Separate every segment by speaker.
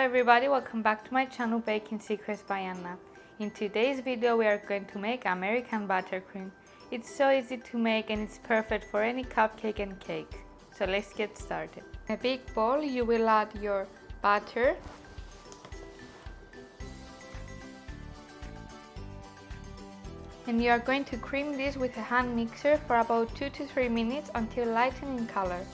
Speaker 1: everybody, welcome back to my channel Baking Secrets by Anna. In today's video we are going to make American buttercream. It's so easy to make and it's perfect for any cupcake and cake. So let's get started. In a big bowl you will add your butter, and you are going to cream this with a hand mixer for about 2 to 3 minutes until lighten in color.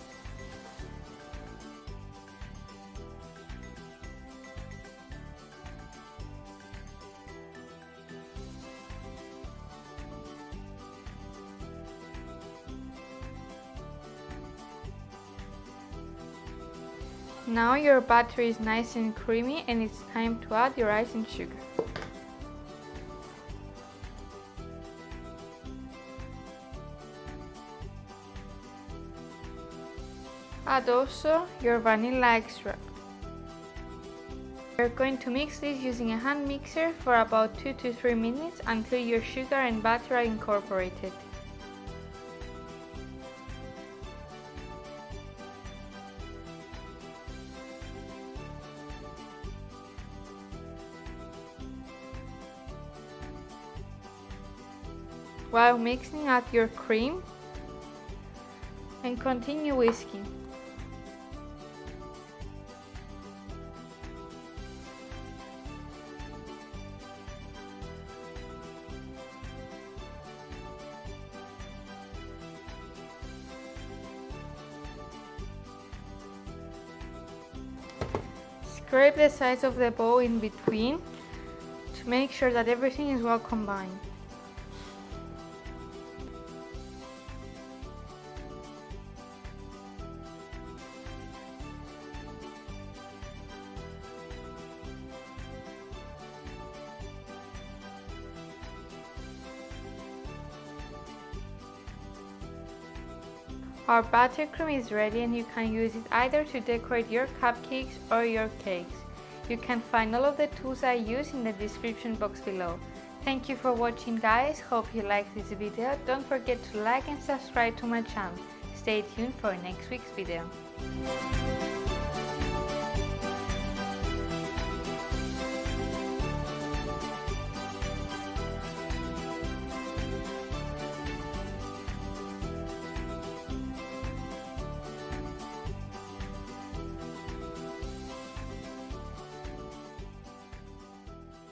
Speaker 1: Now your butter is nice and creamy and it's time to add your icing sugar. Add also your vanilla extract. You're going to mix this using a hand mixer for about 2 to 3 minutes until your sugar and butter are incorporated. While mixing, add your cream and continue whisking. Scrape the sides of the bowl in between to make sure that everything is well combined. Our buttercream is ready and you can use it either to decorate your cupcakes or your cakes. You can find all of the tools I use in the description box below. Thank you for watching guys, hope you liked this video. Don't forget to like and subscribe to my channel. Stay tuned for next week's video.